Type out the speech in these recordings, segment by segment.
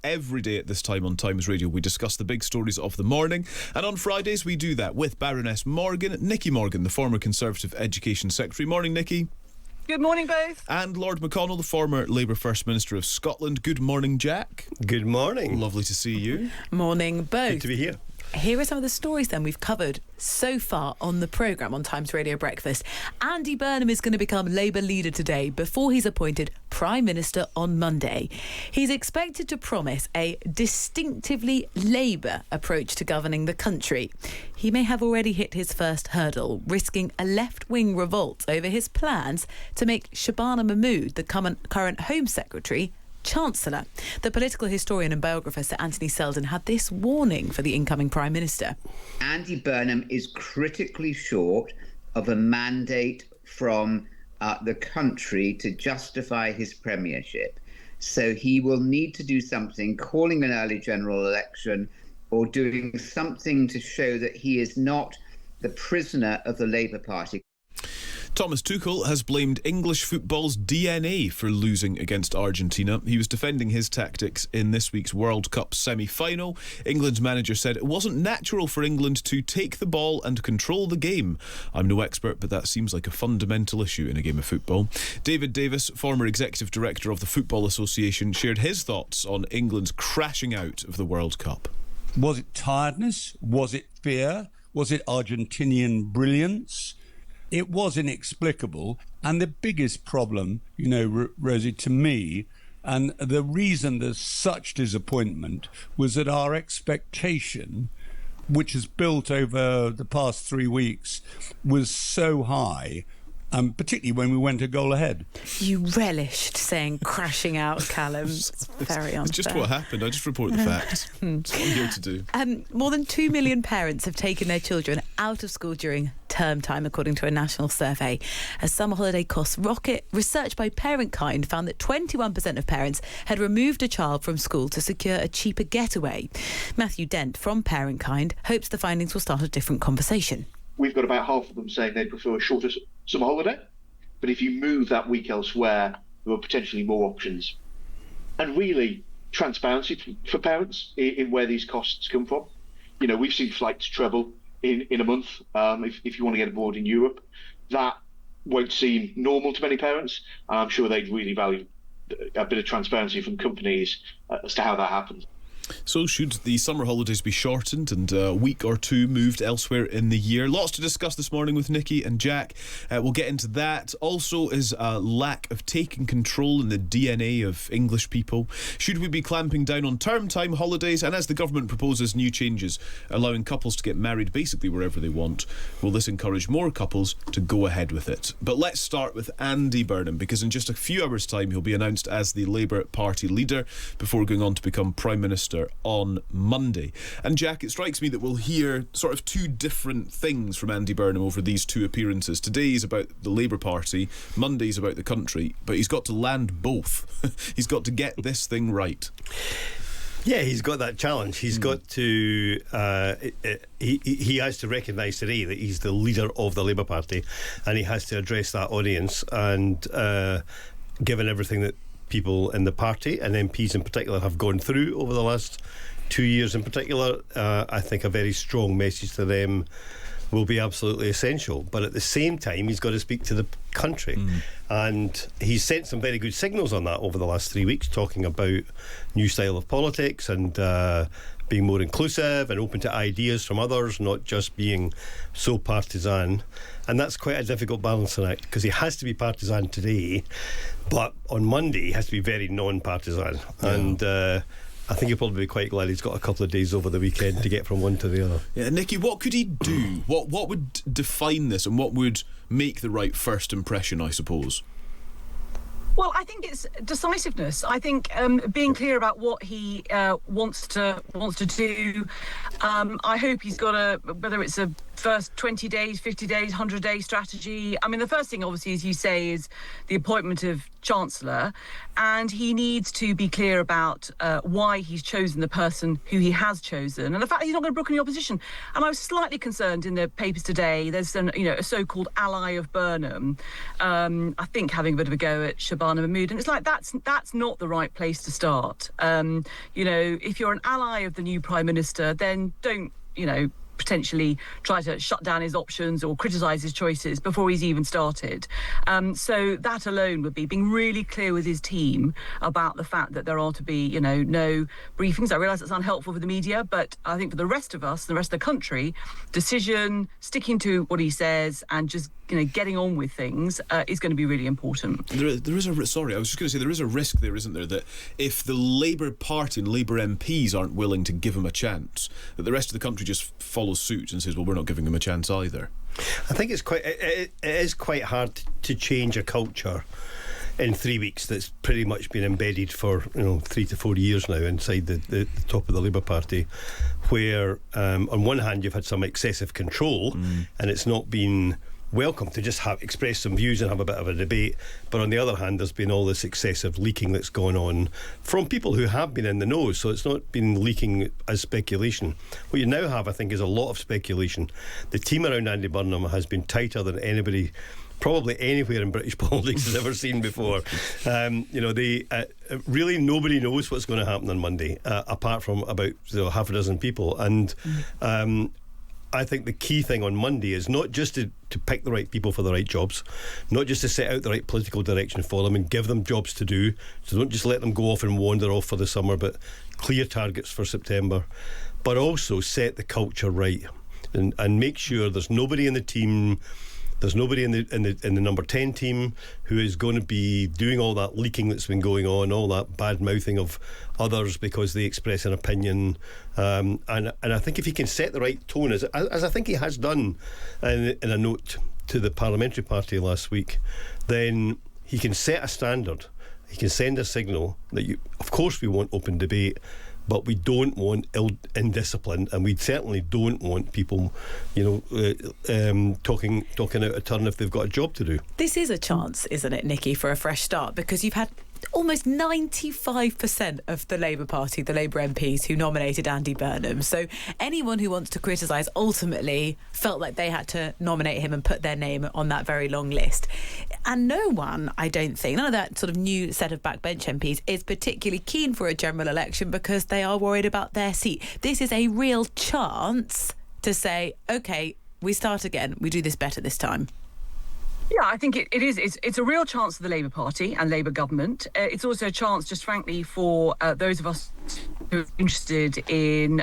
every day at this time on Times Radio. We discuss the big stories of the morning, and on Fridays we do that with Baroness Morgan, Nicky Morgan, the former Conservative Education Secretary. Morning, Nicky. Good morning, both. And Lord McConnell, the former Labour First Minister of Scotland. Good morning, Jack. Good morning. Lovely to see you. Morning, both. Good to be here. Here are some of the stories then we've covered so far on the programme on Times Radio Breakfast. Andy Burnham is going to become Labour leader today before he's appointed Prime Minister on Monday. He's expected to promise a distinctively Labour approach to governing the country. He may have already hit his first hurdle, risking a left-wing revolt over his plans to make Shabana Mahmood the current Home Secretary Chancellor. The political historian and biographer Sir Anthony Seldon had this warning for the incoming Prime Minister. Andy Burnham is critically short of a mandate from the country to justify his premiership. So he will need to do something, calling an early general election or doing something to show that he is not the prisoner of the Labour Party. Thomas Tuchel has blamed English football's DNA for losing against Argentina. He was defending his tactics in this week's World Cup semi-final. England's manager said it wasn't natural for England to take the ball and control the game. I'm no expert, but that seems like a fundamental issue in a game of football. David Davis, former executive director of the Football Association, shared his thoughts on England's crashing out of the World Cup. Was it tiredness? Was it fear? Was it Argentinian brilliance? It was inexplicable, and the biggest problem, Rosie, to me, and the reason there's such disappointment, was that our expectation, which has built over the past 3 weeks, was so high, particularly when we went a goal ahead. You relished saying crashing out, Calum. It's very unfair. It's just what happened. I just report the facts. That's what I'm here to do. More than 2 million parents have taken their children out of school during term time, according to a national survey. As summer holiday costs rocket, research by Parentkind found that 21% of parents had removed a child from school to secure a cheaper getaway. Matthew Dent from Parentkind hopes the findings will start a different conversation. We've got about half of them saying they'd prefer a shorter summer holiday. But if you move that week elsewhere, there are potentially more options. And really, transparency for parents in where these costs come from. We've seen flights treble in a month. If you want to get aboard in Europe, that won't seem normal to many parents. I'm sure they'd really value a bit of transparency from companies as to how that happens. So should the summer holidays be shortened and a week or two moved elsewhere in the year? Lots to discuss this morning with Nicky and Jack. We'll get into that. Also is a lack of taking control in the DNA of English people. Should we be clamping down on term time holidays? And as the government proposes new changes, allowing couples to get married basically wherever they want, will this encourage more couples to go ahead with it? But let's start with Andy Burnham, because in just a few hours' time he'll be announced as the Labour Party leader before going on to become Prime Minister on Monday. And Jack, it strikes me that we'll hear sort of two different things from Andy Burnham over these two appearances. Today's about the Labour Party, Monday's about the country, but he's got to land both. He's got to get this thing right. Yeah, he's got that challenge. He's got to he has to recognise today that he's the leader of the Labour Party, and he has to address that audience. And given everything that people in the party and MPs in particular have gone through over the last 2 years in particular, I think a very strong message to them will be absolutely essential. But at the same time, he's got to speak to the country. And he's sent some very good signals on that over the last 3 weeks, talking about new style of politics and being more inclusive and open to ideas from others, not just being so partisan. And that's quite a difficult balancing act, because he has to be partisan today, but on Monday he has to be very non-partisan. Yeah. And I think he'll probably be quite glad he's got a couple of days over the weekend to get from one to the other. Yeah, Nicky, what could he do? What would define this, and what would make the right first impression, I suppose? Well, I think it's decisiveness. I think being clear about what he wants to do. I hope he's got whether it's a first 20 days, 50 days, 100-day strategy. I mean, the first thing, obviously, as you say, is the appointment of Chancellor, and he needs to be clear about why he's chosen the person who he has chosen, and the fact that he's not going to brook any opposition. And I was slightly concerned in the papers today. There's a so-called ally of Burnham, I think, having a bit of a go at Shabana Mahmood, and it's like that's not the right place to start. If you're an ally of the new Prime Minister, then don't potentially try to shut down his options or criticise his choices before he's even started. So that alone would be being really clear with his team about the fact that there are to be, no briefings. I realise it's unhelpful for the media, but I think for the rest of us, the rest of the country, decision, sticking to what he says and just getting on with things is going to be really important. There is a risk there, isn't there, that if the Labour Party and Labour MPs aren't willing to give him a chance, that the rest of the country just follows suit and says, well, we're not giving him a chance either. I think it is quite hard to change a culture in 3 weeks that's pretty much been embedded for 3 to 4 years now inside the top of the Labour Party, where on one hand you've had some excessive control and it's not been welcome to just express some views and have a bit of a debate, but on the other hand there's been all this excessive leaking that's gone on from people who have been in the know, so it's not been leaking as speculation. What you now have, I think, is a lot of speculation. The team around Andy Burnham has been tighter than anybody probably anywhere in British politics has ever seen before. Really nobody knows what's going to happen on Monday, apart from about half a dozen people, and I think the key thing on Monday is not just to pick the right people for the right jobs, not just to set out the right political direction for them and give them jobs to do, so don't just let them go off and wander off for the summer, but clear targets for September, but also set the culture right and make sure there's nobody in the team, there's nobody in the number 10 team who is going to be doing all that leaking that's been going on, all that bad mouthing of others because they express an opinion. And I think if he can set the right tone, as I think he has done in a note to the parliamentary party last week, then he can set a standard. He can send a signal that of course we want open debate, but we don't want indiscipline, and we certainly don't want people, talking out of turn if they've got a job to do. This is a chance, isn't it, Nikki, for a fresh start, because you've had almost 95% of the Labour Party, the Labour MPs who nominated Andy Burnham. So anyone who wants to criticise ultimately felt like they had to nominate him and put their name on that very long list. And no one, I don't think, none of that sort of new set of backbench MPs is particularly keen for a general election because they are worried about their seat. This is a real chance to say, OK, we start again. We do this better this time. Yeah, I think it is. It's a real chance for the Labour Party and Labour government. It's also a chance, just frankly, for those of us who are interested in,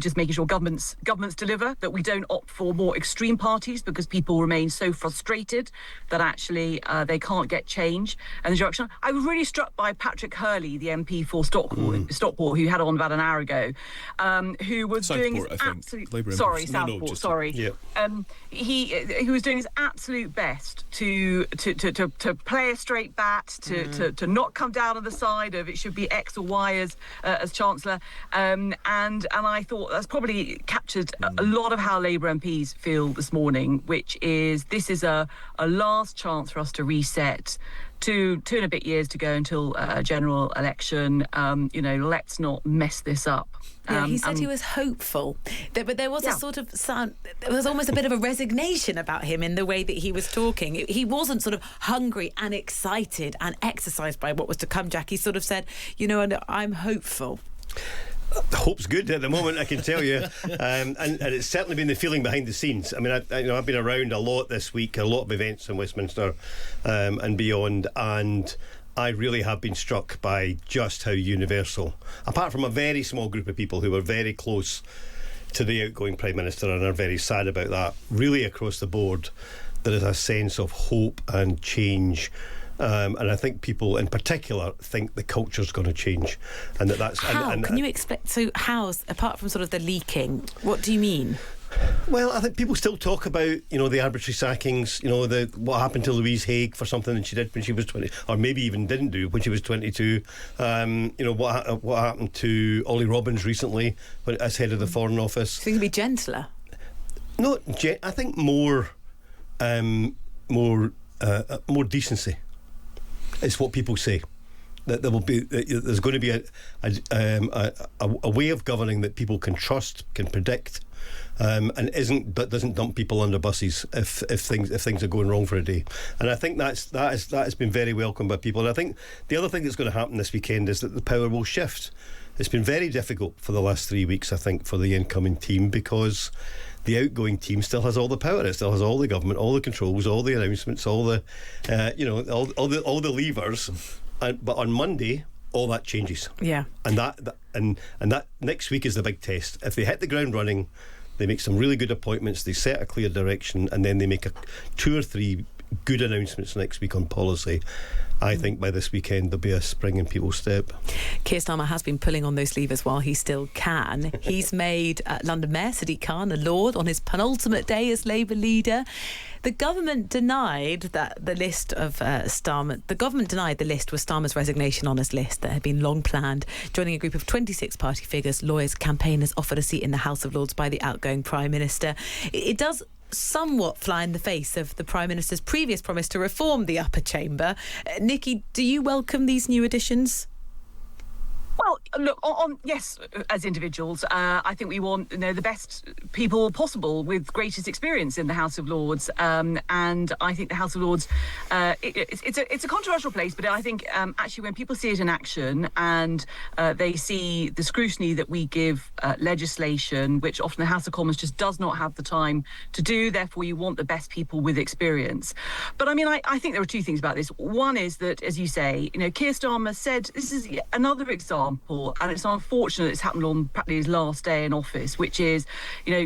just making sure governments deliver, that we don't opt for more extreme parties because people remain so frustrated that actually they can't get change and the direction. I was really struck by Patrick Hurley, the MP for Stockport, who had on about an hour ago, who was doing his absolute... Sorry, Southport, sorry. Yeah. He was doing his absolute best to play a straight bat, to not come down on the side of it should be X or Y as Chancellor, and I thought that's probably captured a lot of how Labour MPs feel this morning, which is this is a last chance for us to reset. 2 and a bit years to go until a general election. Let's not mess this up. Yeah, he said he was hopeful, but there was a sort of sound. There was almost a bit of a resignation about him in the way that he was talking. He wasn't sort of hungry and excited and exercised by what was to come, Jack. He sort of said, I'm hopeful. Hope's good at the moment, I can tell you, and it's certainly been the feeling behind the scenes. I mean, I've been around a lot this week, a lot of events in Westminster and beyond, and I really have been struck by just how universal, apart from a very small group of people who were very close to the outgoing Prime Minister and are very sad about that, really across the board, there is a sense of hope and change. And I think people in particular think the culture's going to change, and that's how can you explain? So how, apart from sort of the leaking, what do you mean? Well, I think people still talk about the arbitrary sackings, what happened to Louise Haigh for something that she did when she was 20, or maybe even didn't do when she was 22. What happened to Ollie Robbins recently as head of the Foreign Office. So you can be gentler. I think more decency is what people say. That there's going to be a way of governing that people can trust, can predict, and doesn't dump people under buses if things are going wrong for a day. And I think that has been very welcomed by people. And I think the other thing that's going to happen this weekend is that the power will shift. It's been very difficult for the last 3 weeks, I think, for the incoming team, because the outgoing team still has all the power. It still has all the government, all the controls, all the announcements, all the all the levers. But on Monday, all that changes. Yeah. And that next week is the big test. If they hit the ground running, they make some really good appointments, they set a clear direction, and then they make 2 or 3 good announcements next week on policy. I think by this weekend there'll be a spring in people's step. Keir Starmer has been pulling on those levers while he still can. He's made London Mayor Sadiq Khan a Lord on his penultimate day as Labour leader. The government denied that the list of Starmer. The government denied the list was Starmer's resignation on his list that had been long planned. Joining a group of 26 party figures, lawyers, campaigners offered a seat in the House of Lords by the outgoing Prime Minister. It does somewhat fly in the face of the Prime Minister's previous promise to reform the upper chamber. Nikki, do you welcome these new additions? Well, look, yes, as individuals, I think we want the best people possible with greatest experience in the House of Lords, and I think the House of Lords, it's a controversial place, but I think actually when people see it in action and they see the scrutiny that we give legislation, which often the House of Commons just does not have the time to do, therefore you want the best people with experience. But I mean, I think there are 2 things about this. One is that, as you say, Keir Starmer said this is another example, and it's unfortunate it's happened on practically his last day in office, which is,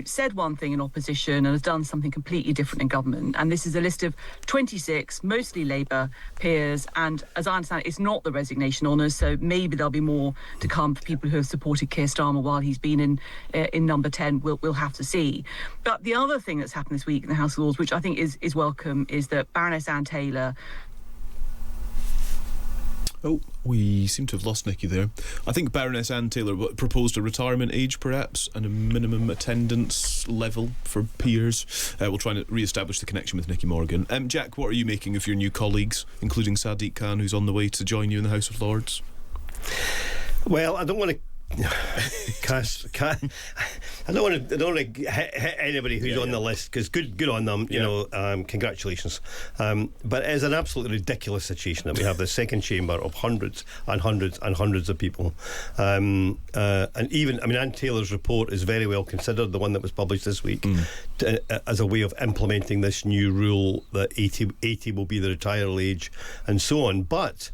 said one thing in opposition and has done something completely different in government. And this is a list of 26, mostly Labour peers, and as I understand it, it's not the resignation honours, so maybe there'll be more to come for people who have supported Keir Starmer while he's been in number 10. We'll have to see. But the other thing that's happened this week in the House of Lords, which I think is welcome, is that Baroness Anne Taylor. Oh, we seem to have lost Nikki there. I think Baroness Anne Taylor proposed a retirement age, perhaps, and a minimum attendance level for peers. We'll try and re-establish the connection with Nikki Morgan. Jack, what are you making of your new colleagues, including Sadiq Khan, who's on the way to join you in the House of Lords? Well, I don't want to I don't want to hit anybody who's on the list, because good on them, congratulations. But it's an absolutely ridiculous situation that we have the second chamber of hundreds and hundreds and hundreds of people. And even, Anne Taylor's report is very well considered, the one that was published this week, as a way of implementing this new rule that 80 will be the retirement age and so on. But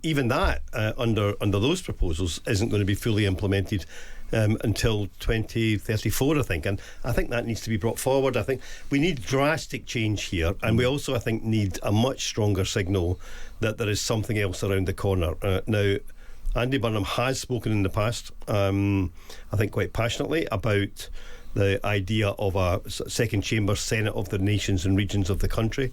even that, under those proposals, isn't going to be fully implemented until 2034, I think. And I think that needs to be brought forward. I think we need drastic change here. And we also, I think, need a much stronger signal that there is something else around the corner. Now, Andy Burnham has spoken in the past, I think quite passionately, about the idea of a second chamber Senate of the nations and regions of the country.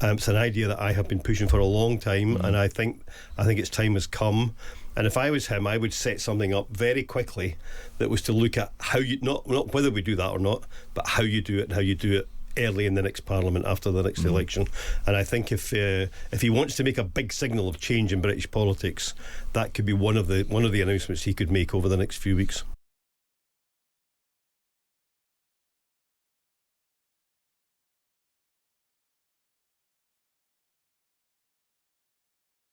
It's an idea that I have been pushing for a long time, and I think its time has come. And if I was him, I would set something up very quickly that was to look at how you, not whether we do that or not, but how you do it, and how you do it early in the next Parliament after the next election. And I think if he wants to make a big signal of change in British politics, that could be one of the announcements he could make over the next few weeks.